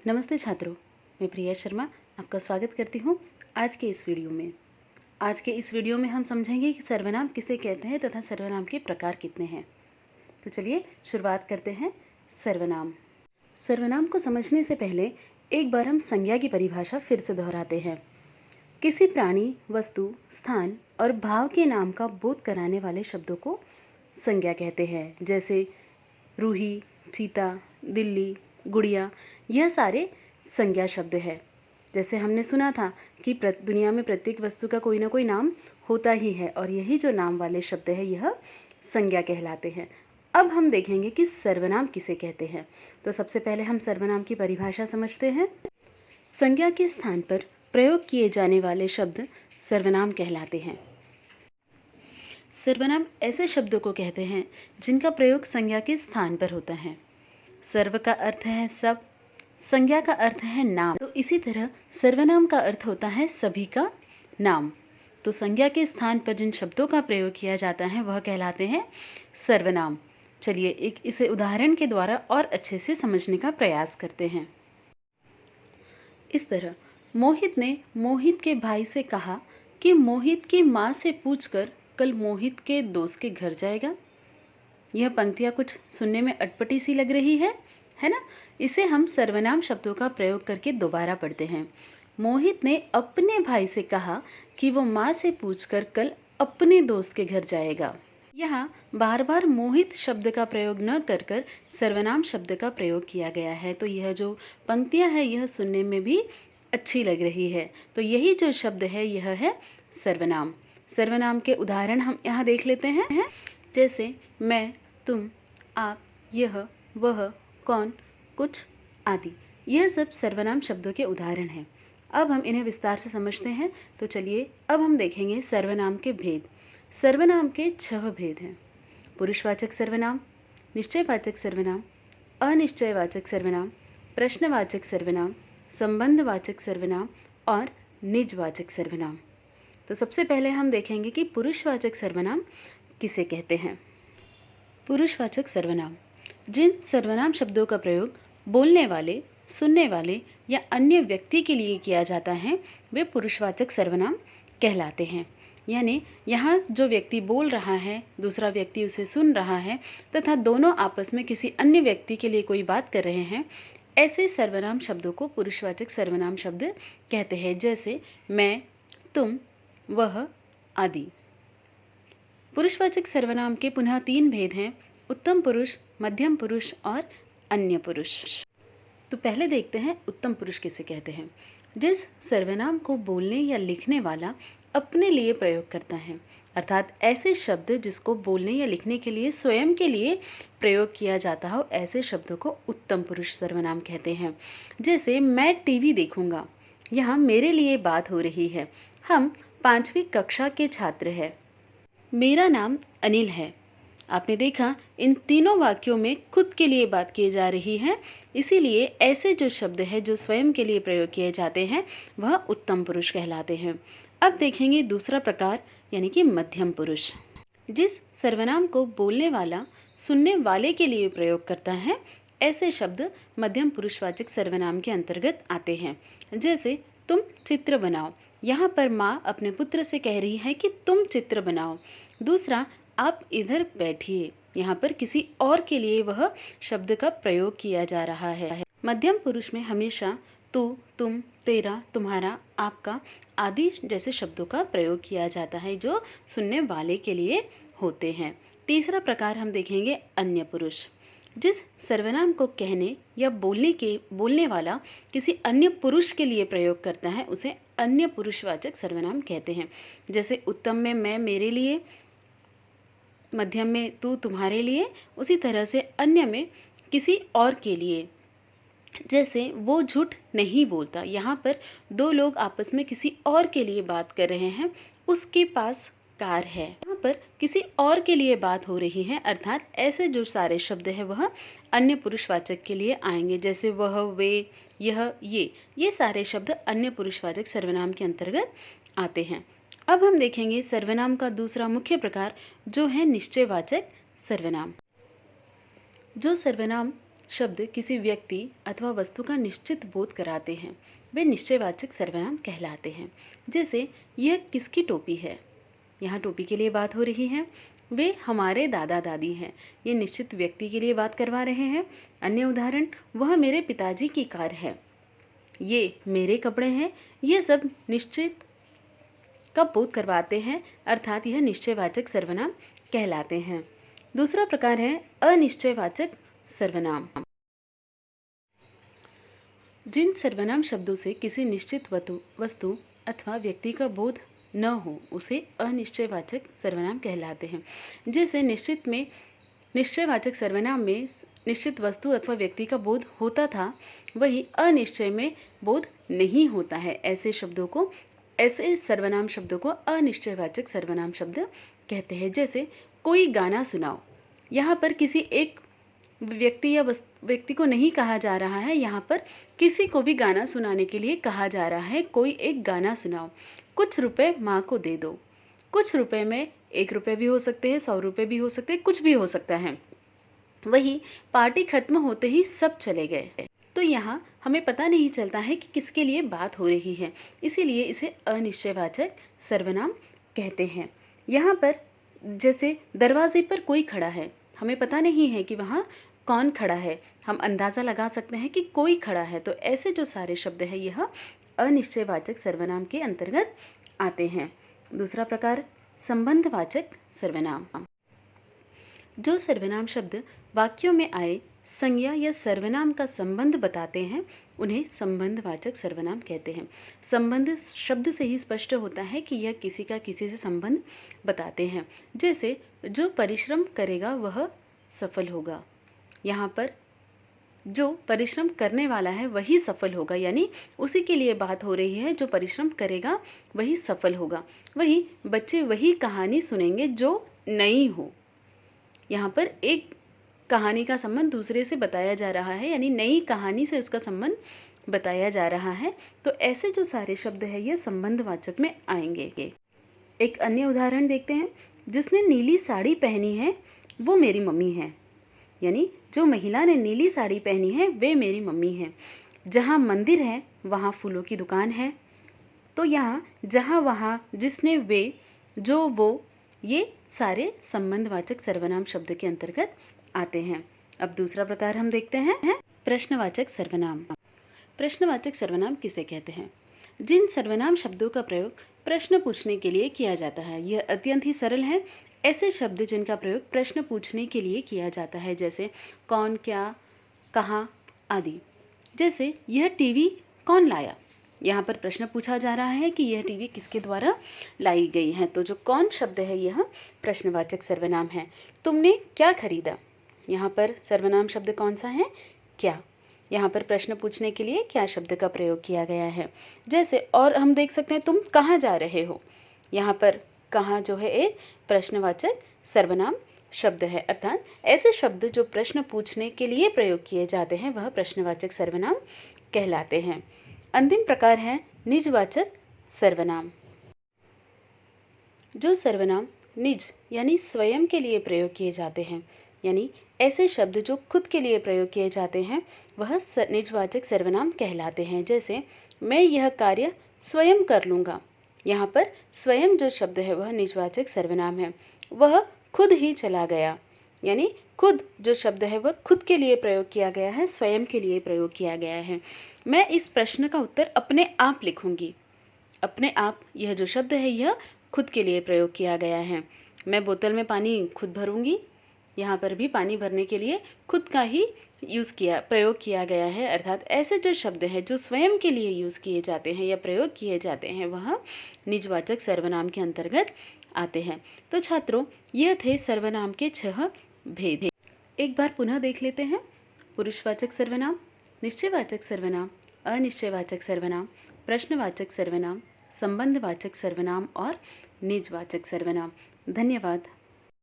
नमस्ते छात्रों, मैं प्रिया शर्मा आपका स्वागत करती हूँ आज के इस वीडियो में। आज के इस वीडियो में हम समझेंगे कि सर्वनाम किसे कहते हैं तथा सर्वनाम के प्रकार कितने हैं। तो चलिए शुरुआत करते हैं। सर्वनाम। सर्वनाम को समझने से पहले एक बार हम संज्ञा की परिभाषा फिर से दोहराते हैं। किसी प्राणी, वस्तु, स्थान और भाव के नाम का बोध कराने वाले शब्दों को संज्ञा कहते हैं। जैसे रूही, चीता, दिल्ली, गुड़िया, यह सारे संज्ञा शब्द है। जैसे हमने सुना था कि दुनिया में प्रत्येक वस्तु का कोई ना कोई नाम होता ही है और यही जो नाम वाले शब्द है यह संज्ञा कहलाते हैं। अब हम देखेंगे कि सर्वनाम किसे कहते हैं। तो सबसे पहले हम सर्वनाम की परिभाषा समझते हैं। संज्ञा के स्थान पर प्रयोग किए जाने वाले शब्द सर्वनाम कहलाते हैं। सर्वनाम ऐसे शब्दों को कहते हैं जिनका प्रयोग संज्ञा के स्थान पर होता है। सर्व का अर्थ है सब, संज्ञा का अर्थ है नाम, तो इसी तरह सर्वनाम का अर्थ होता है सभी का नाम। तो संज्ञा के स्थान पर जिन शब्दों का प्रयोग किया जाता है वह कहलाते हैं सर्वनाम। चलिए एक इसे उदाहरण के द्वारा और अच्छे से समझने का प्रयास करते हैं। इस तरह मोहित ने मोहित के भाई से कहा कि मोहित की माँ से पूछकर कल मोहित के दोस्त के घर जाएगा। यह पंक्तियाँ कुछ सुनने में अटपटी सी लग रही है ना। इसे हम सर्वनाम शब्दों का प्रयोग करके दोबारा पढ़ते हैं। मोहित ने अपने भाई से कहा कि वो माँ से पूछकर कल अपने दोस्त के घर जाएगा। यहाँ बार बार मोहित शब्द का प्रयोग न कर सर्वनाम शब्द का प्रयोग किया गया है। तो यह जो पंक्तियाँ हैं यह सुनने में भी अच्छी लग रही है। तो यही जो शब्द है यह है सर्वनाम। सर्वनाम के उदाहरण हम यहाँ देख लेते हैं। जैसे मैं, तुम, आप, यह, वह, कौन, कुछ आदि, यह सब सर्वनाम शब्दों के उदाहरण हैं। अब हम इन्हें विस्तार से समझते हैं। तो चलिए अब हम देखेंगे सर्वनाम के भेद। सर्वनाम के 6 भेद हैं। पुरुषवाचक सर्वनाम, निश्चयवाचक सर्वनाम, अनिश्चयवाचक सर्वनाम, प्रश्नवाचक सर्वनाम, संबंधवाचक सर्वनाम और निजवाचक सर्वनाम। तो सबसे पहले हम देखेंगे कि पुरुषवाचक सर्वनाम किसे कहते हैं। पुरुषवाचक सर्वनाम, जिन सर्वनाम शब्दों का प्रयोग बोलने वाले, सुनने वाले या अन्य व्यक्ति के लिए किया जाता है वे पुरुषवाचक सर्वनाम कहलाते हैं। यानी यहाँ जो व्यक्ति बोल रहा है, दूसरा व्यक्ति उसे सुन रहा है तथा दोनों आपस में किसी अन्य व्यक्ति के लिए कोई बात कर रहे हैं, ऐसे सर्वनाम शब्दों को पुरुषवाचक सर्वनाम शब्द कहते हैं। जैसे मैं, तुम, वह आदि। पुरुषवाचक सर्वनाम के पुनः 3 भेद हैं। उत्तम पुरुष, मध्यम पुरुष और अन्य पुरुष। तो पहले देखते हैं उत्तम पुरुष किसे कहते हैं। जिस सर्वनाम को बोलने या लिखने वाला अपने लिए प्रयोग करता है, अर्थात ऐसे शब्द जिसको बोलने या लिखने के लिए स्वयं के लिए प्रयोग किया जाता हो, ऐसे शब्दों को उत्तम पुरुष सर्वनाम कहते हैं। जैसे मैं टीवी देखूंगा, यहाँ मेरे लिए बात हो रही है। हम 5वीं कक्षा के छात्र हैं। मेरा नाम अनिल है। आपने देखा इन तीनों वाक्यों में खुद के लिए बात की जा रही है, इसीलिए ऐसे जो शब्द हैं जो स्वयं के लिए प्रयोग किए जाते हैं वह उत्तम पुरुष कहलाते हैं। अब देखेंगे दूसरा प्रकार यानी कि मध्यम पुरुष। जिस सर्वनाम को बोलने वाला सुनने वाले के लिए प्रयोग करता है, ऐसे शब्द मध्यम पुरुषवाचक सर्वनाम के अंतर्गत आते हैं। जैसे तुम चित्र बनाओ, यहाँ पर माँ अपने पुत्र से कह रही है कि तुम चित्र बनाओ। दूसरा, आप इधर बैठिए, यहाँ पर किसी और के लिए वह शब्द का प्रयोग किया जा रहा है। मध्यम पुरुष में हमेशा तू, तुम, तेरा, तुम्हारा, आपका आदि जैसे शब्दों का प्रयोग किया जाता है जो सुनने वाले के लिए होते हैं। तीसरा प्रकार हम देखेंगे अन्य पुरुष। जिस सर्वनाम को कहने या बोलने वाला किसी अन्य पुरुष के लिए प्रयोग करता है उसे अन्य पुरुषवाचक सर्वनाम कहते हैं। जैसे उत्तम में मैं मेरे लिए, मध्यम में तू तुम्हारे लिए, उसी तरह से अन्य में किसी और के लिए। जैसे वो झूठ नहीं बोलता, यहाँ पर 2 लोग आपस में किसी और के लिए बात कर रहे हैं, उसके पास कार है, यहाँ पर किसी और के लिए बात हो रही है, अर्थात ऐसे जो सारे शब्द हैं वह अन्य पुरुषवाचक के लिए आएंगे। जैसे वह, वे, यह, ये सारे शब्द अन्य पुरुषवाचक सर्वनाम के अंतर्गत आते हैं। अब हम देखेंगे सर्वनाम का दूसरा मुख्य प्रकार जो है निश्चयवाचक सर्वनाम। जो सर्वनाम शब्द किसी व्यक्ति अथवा वस्तु का निश्चित बोध कराते हैं वे निश्चयवाचक सर्वनाम कहलाते हैं। जैसे यह किसकी टोपी है, यहाँ टोपी के लिए बात हो रही है। वे हमारे दादा दादी हैं, ये निश्चित व्यक्ति के लिए बात करवा रहे हैं। अन्य उदाहरण, वह मेरे पिताजी की कार है, ये मेरे कपड़े हैं, ये सब निश्चित का बोध करवाते हैं, अर्थात यह निश्चयवाचक सर्वनाम कहलाते हैं। दूसरा प्रकार है अनिश्चयवाचक सर्वनाम। जिन सर्वनाम शब्दों से किसी निश्चित वस्तु अथवा व्यक्ति का बोध न हो उसे अनिश्चयवाचक सर्वनाम कहलाते हैं। जैसे निश्चयवाचक सर्वनाम में निश्चित वस्तु अथवा व्यक्ति का बोध होता था, वही अनिश्चय में बोध नहीं होता है। ऐसे सर्वनाम शब्दों को अनिश्चयवाचक सर्वनाम शब्द कहते हैं। जैसे कोई गाना सुनाओ, यहाँ पर किसी एक व्यक्ति को नहीं कहा जा रहा है, यहाँ पर किसी को भी गाना सुनाने के लिए कहा जा रहा है। कोई एक गाना सुनाओ। कुछ रुपए माँ को दे दो। कुछ रुपए में 1 रुपये भी हो सकते हैं, 100 रुपये भी हो सकते हैं, कुछ भी हो सकता है। वही पार्टी खत्म होते ही सब चले गए, तो यहाँ हमें पता नहीं चलता है कि किसके लिए बात हो रही है, इसीलिए इसे अनिश्चयवाचक सर्वनाम कहते हैं। यहाँ पर जैसे दरवाजे पर कोई खड़ा है, हमें पता नहीं है कि वहाँ कौन खड़ा है, हम अंदाज़ा लगा सकते हैं कि कोई खड़ा है। तो ऐसे जो सारे शब्द हैं यह अनिश्चयवाचक सर्वनाम के अंतर्गत आते हैं। दूसरा प्रकार संबंधवाचक सर्वनाम। जो सर्वनाम शब्द वाक्यों में आए संज्ञा या सर्वनाम का संबंध बताते हैं उन्हें संबंधवाचक सर्वनाम कहते हैं। संबंध शब्द से ही स्पष्ट होता है कि यह किसी का किसी से संबंध बताते हैं। जैसे जो परिश्रम करेगा वह सफल होगा, यहाँ पर जो परिश्रम करने वाला है वही सफल होगा, यानी उसी के लिए बात हो रही है। जो परिश्रम करेगा वही सफल होगा। वही बच्चे वही कहानी सुनेंगे जो नई हो, यहाँ पर एक कहानी का संबंध दूसरे से बताया जा रहा है, यानी नई कहानी से उसका संबंध बताया जा रहा है। तो ऐसे जो सारे शब्द हैं ये संबंधवाचक में आएंगे। एक अन्य उदाहरण देखते हैं। जिसने नीली साड़ी पहनी है वो मेरी मम्मी है, यानी जो महिला ने नीली साड़ी पहनी है वे मेरी मम्मी है। जहाँ मंदिर है वहाँ फूलों की दुकान है। तो यहाँ जहाँ, वहाँ, जिसने, वे, जो, वो, ये सारे संबंधवाचक सर्वनाम शब्द के अंतर्गत आते हैं। अब दूसरा प्रकार हम देखते हैं प्रश्नवाचक सर्वनाम। प्रश्नवाचक सर्वनाम किसे कहते हैं? जिन सर्वनाम शब्दों का प्रयोग प्रश्न पूछने के लिए किया जाता है। यह अत्यंत ही सरल है। ऐसे शब्द जिनका प्रयोग प्रश्न पूछने के लिए किया जाता है, जैसे कौन, क्या, कहाँ आदि। जैसे यह टीवी कौन लाया, यहाँ पर प्रश्न पूछा जा रहा है कि यह टीवी किसके द्वारा लाई गई है। तो जो कौन शब्द है यह प्रश्नवाचक सर्वनाम है। तुमने क्या खरीदा, यहाँ पर सर्वनाम शब्द कौन सा है? क्या। यहाँ पर प्रश्न पूछने के लिए क्या शब्द का प्रयोग किया गया है। जैसे और हम देख सकते हैं तुम कहाँ जा रहे हो, यहाँ पर कहाँ जो है एक प्रश्नवाचक सर्वनाम शब्द है। अर्थात ऐसे शब्द जो प्रश्न पूछने के लिए प्रयोग किए जाते हैं वह प्रश्नवाचक सर्वनाम कहलाते हैं। अंतिम प्रकार है निजवाचक सर्वनाम। जो सर्वनाम निज यानी स्वयं के लिए प्रयोग किए जाते हैं, यानी ऐसे शब्द जो खुद के लिए प्रयोग किए जाते हैं वह निजवाचक सर्वनाम कहलाते हैं। जैसे मैं यह कार्य स्वयं कर लूँगा, यहाँ पर स्वयं जो शब्द है वह निजवाचक सर्वनाम है। वह खुद ही चला गया, यानी खुद जो शब्द है वह खुद के लिए प्रयोग किया गया है, स्वयं के लिए प्रयोग किया गया है। मैं इस प्रश्न का उत्तर अपने आप लिखूंगी। अपने आप यह जो शब्द है यह खुद के लिए प्रयोग किया गया है। मैं बोतल में पानी खुद भरूंगी, यहाँ पर भी पानी भरने के लिए खुद का ही प्रयोग किया गया है। अर्थात ऐसे जो शब्द हैं जो स्वयं के लिए यूज़ किए जाते हैं या प्रयोग किए जाते हैं वह निजवाचक सर्वनाम के अंतर्गत आते हैं। तो छात्रों, यह थे सर्वनाम के 6 भेद। एक बार पुनः देख लेते हैं। पुरुषवाचक सर्वनाम, निश्चयवाचक सर्वनाम, अनिश्चयवाचक सर्वनाम, प्रश्नवाचक सर्वनाम, संबंधवाचक सर्वनाम और निजवाचक सर्वनाम। धन्यवाद।